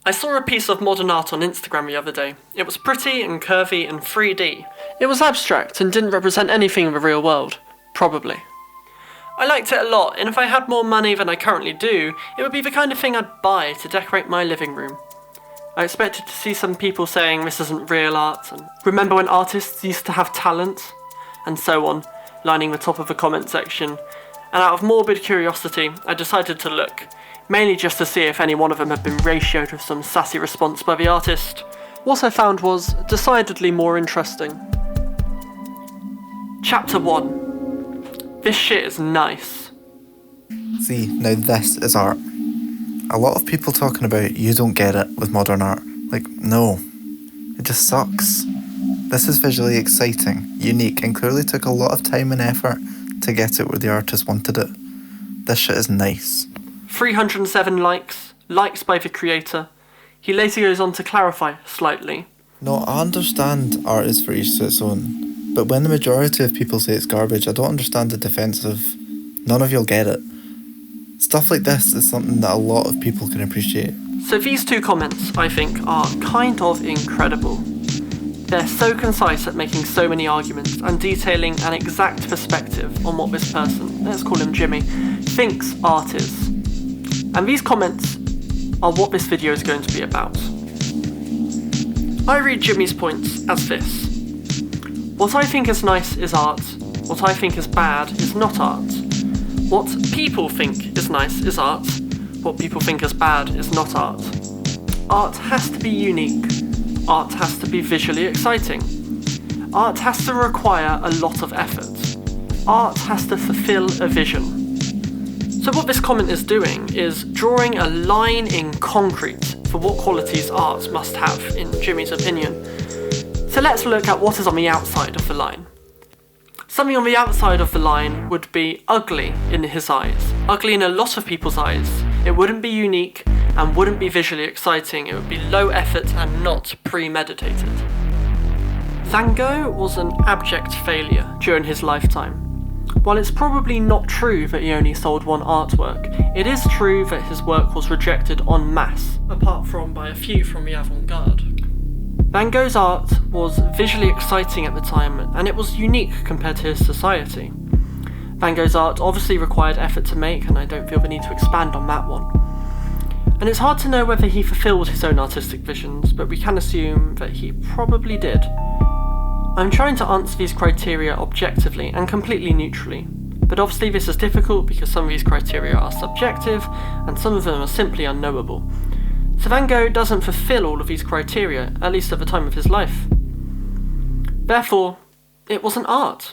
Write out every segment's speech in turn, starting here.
I saw a piece of modern art on Instagram the other day. It was pretty and curvy and 3D. It was abstract and didn't represent anything in the real world. Probably. I liked it a lot, and if I had more money than I currently do, it would be the kind of thing I'd buy to decorate my living room. I expected to see some people saying this isn't real art, and remember when artists used to have talent, and so on, lining the top of the comment section. And out of morbid curiosity, I decided to look, mainly just to see if any one of them had been ratioed with some sassy response by the artist. What I found was decidedly more interesting. Chapter 1. This shit is nice. See, now this is art. A lot of people talking about you don't get it with modern art. Like, no. It just sucks. This is visually exciting, unique, and clearly took a lot of time and effort to get it where the artist wanted it. This shit is nice. 307 likes by the creator. He later goes on to clarify slightly. No, I understand art is for each to its own, but when the majority of people say it's garbage, I don't understand the defence of none of you'll get it. Stuff like this is something that a lot of people can appreciate. So these two comments, I think, are kind of incredible. They're so concise at making so many arguments and detailing an exact perspective on what this person, let's call him Jimmy, thinks art is. And these comments are what this video is going to be about. I read Jimmy's points as this. What I think is nice is art. What I think is bad is not art. What people think is nice is art. What people think is bad is not art. Art has to be unique. Art has to be visually exciting. Art has to require a lot of effort. Art has to fulfill a vision. So what this comment is doing is drawing a line in concrete for what qualities art must have, in Jimmy's opinion. So let's look at what is on the outside of the line. Something on the outside of the line would be ugly in his eyes. Ugly in a lot of people's eyes. It wouldn't be unique and wouldn't be visually exciting. It would be low effort and not premeditated. Van Gogh was an abject failure during his lifetime. While it's probably not true that he only sold one artwork, it is true that his work was rejected en masse, apart from by a few from the avant-garde. Van Gogh's art was visually exciting at the time, and it was unique compared to his society. Van Gogh's art obviously required effort to make, and I don't feel the need to expand on that one. And it's hard to know whether he fulfilled his own artistic visions, but we can assume that he probably did. I'm trying to answer these criteria objectively and completely neutrally, but obviously this is difficult because some of these criteria are subjective and some of them are simply unknowable. So Van Gogh doesn't fulfill all of these criteria, at least at the time of his life. Therefore, it wasn't art.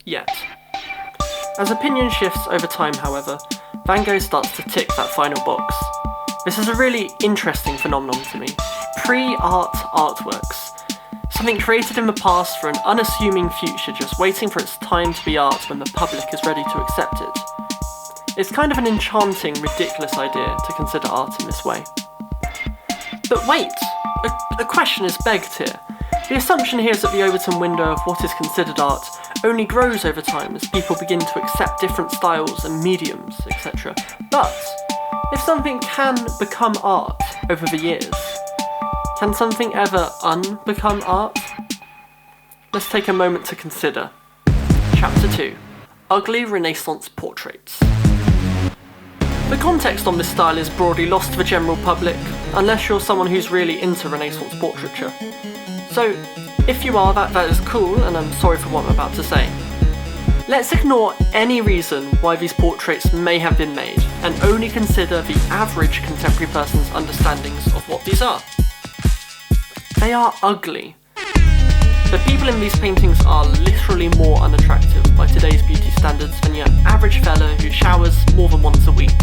Yet. As opinion shifts over time, however, Van Gogh starts to tick that final box. This is a really interesting phenomenon to me. Pre-art artworks. Something created in the past for an unassuming future, just waiting for its time to be art when the public is ready to accept it. It's kind of an enchanting, ridiculous idea to consider art in this way. But wait, a question is begged here. The assumption here is that the Overton window of what is considered art only grows over time as people begin to accept different styles and mediums, etc. But if something can become art over the years, can something ever unbecome art? Let's take a moment to consider. Chapter 2. Ugly Renaissance Portraits. The context on this style is broadly lost to the general public, unless you're someone who's really into Renaissance portraiture. So, if you are, that is cool, and I'm sorry for what I'm about to say. Let's ignore any reason why these portraits may have been made, and only consider the average contemporary person's understandings of what these are. They are ugly. The people in these paintings are literally more unattractive by today's beauty standards than your average fella who showers more than once a week.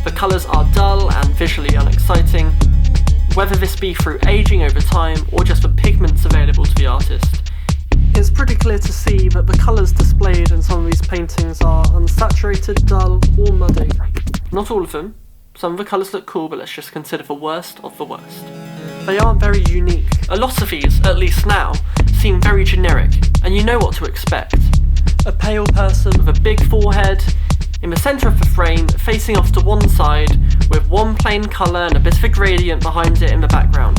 The colours are dull and visually unexciting, whether this be through aging over time or just the pigments available to the artist. It's pretty clear to see that the colours displayed in some of these paintings are unsaturated, dull, or muddy. Not all of them. Some of the colours look cool, but let's just consider the worst of the worst. They aren't very unique. A lot of these, at least now, seem very generic, and you know what to expect. A pale person with a big forehead, in the centre of the frame, facing off to one side, with one plain colour and a bit of a gradient behind it in the background.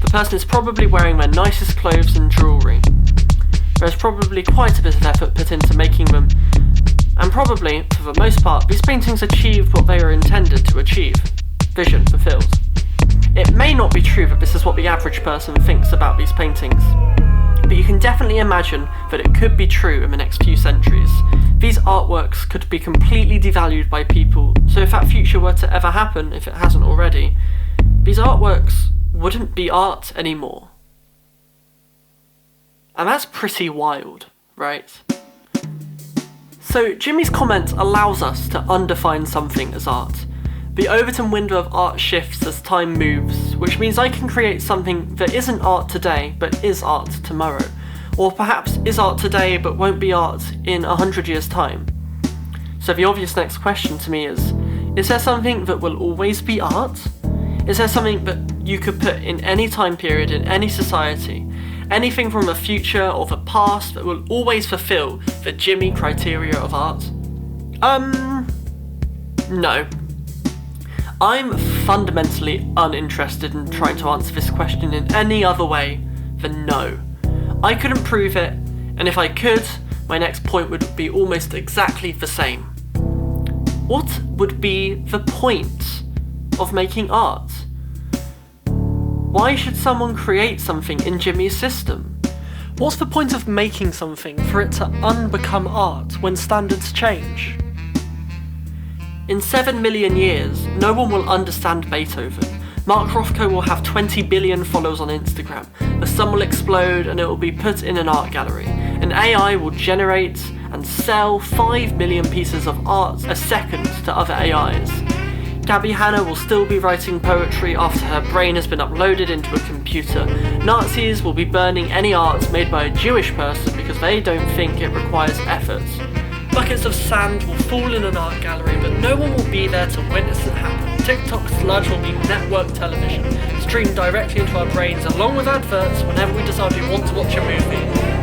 The person is probably wearing their nicest clothes and jewellery. There's probably quite a bit of effort put into making them, and probably, for the most part, these paintings achieved what they were intended to achieve. Vision fulfilled. It may not be true that this is what the average person thinks about these paintings, but you can definitely imagine that it could be true in the next few centuries. These artworks could be completely devalued by people, so if that future were to ever happen, if it hasn't already, these artworks wouldn't be art anymore. And that's pretty wild, right? So Jimmy's comment allows us to undefine something as art. The Overton window of art shifts as time moves, which means I can create something that isn't art today, but is art tomorrow. Or perhaps is art today, but won't be art in 100 years' time. So the obvious next question to me is there something that will always be art? Is there something that you could put in any time period, in any society? Anything from the future or the past that will always fulfill the Jimmy criteria of art? No. I'm fundamentally uninterested in trying to answer this question in any other way than no. I couldn't prove it, and if I could, my next point would be almost exactly the same. What would be the point of making art? Why should someone create something in Jimmy's system? What's the point of making something for it to unbecome art when standards change? In 7 million years, no one will understand Beethoven. Mark Rothko will have 20 billion followers on Instagram. The sun will explode and it will be put in an art gallery. An AI will generate and sell 5 million pieces of art a second to other AIs. Gabby Hanna will still be writing poetry after her brain has been uploaded into a computer. Nazis will be burning any art made by a Jewish person because they don't think it requires effort. Buckets of sand will fall in an art gallery, but no one will be there to witness it happen. TikTok sludge will be network television, streamed directly into our brains along with adverts whenever we decide we want to watch a movie,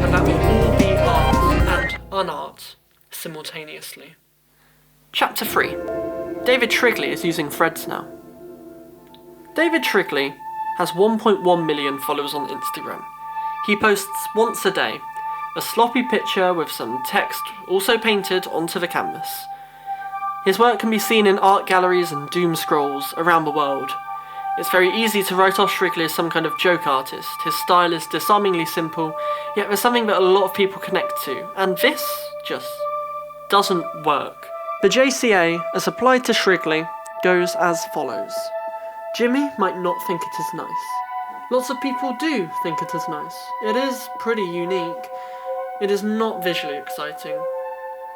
and that will all be art and unart simultaneously. Chapter 3. David Shrigley is using threads now. David Shrigley has 1.1 million followers on Instagram. He posts once a day, a sloppy picture with some text also painted onto the canvas. His work can be seen in art galleries and doom scrolls around the world. It's very easy to write off Shrigley as some kind of joke artist. His style is disarmingly simple, yet there's something that a lot of people connect to, and this just doesn't work. The JCA, as applied to Shrigley, goes as follows. Jimmy might not think it is nice. Lots of people do think it is nice. It is pretty unique. It is not visually exciting.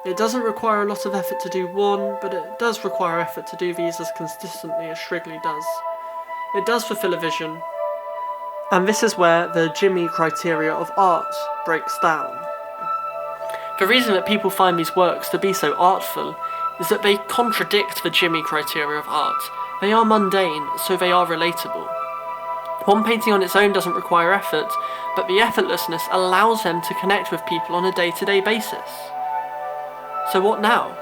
It doesn't require a lot of effort to do one, but it does require effort to do these as consistently as Shrigley does. It does fulfill a vision, and this is where the Jimmy criteria of art breaks down. The reason that people find these works to be so artful is that they contradict the Jimmy criteria of art. They are mundane, so they are relatable. One painting on its own doesn't require effort, but the effortlessness allows them to connect with people on a day-to-day basis. So what now?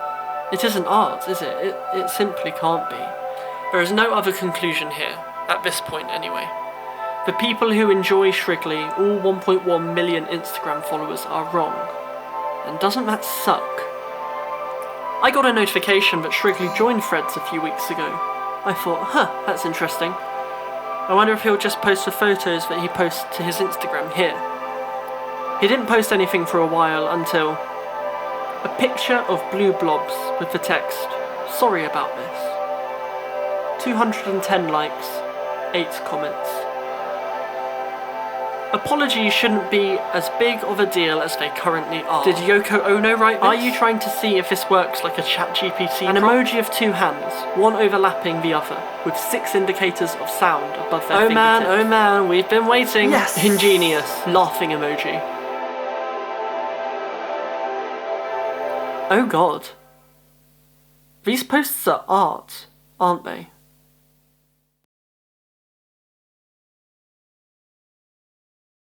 It isn't art, is it? It simply can't be. There is no other conclusion here, at this point anyway. The people who enjoy Shrigley, all 1.1 million Instagram followers, are wrong. And doesn't that suck? I got a notification that Shrigley joined Threads a few weeks ago. I thought, that's interesting. I wonder if he'll just post the photos that he posts to his Instagram here. He didn't post anything for a while until a picture of blue blobs with the text, "Sorry about this." 210 likes, 8 comments. Apologies shouldn't be as big of a deal as they currently are. Did Yoko Ono write this? Are you trying to see if this works like a ChatGPT? An emoji of 2 hands, one overlapping the other, with 6 indicators of sound above their fingertips. Oh man, we've been waiting. Yes! Ingenious, laughing emoji. Oh god. These posts are art, aren't they?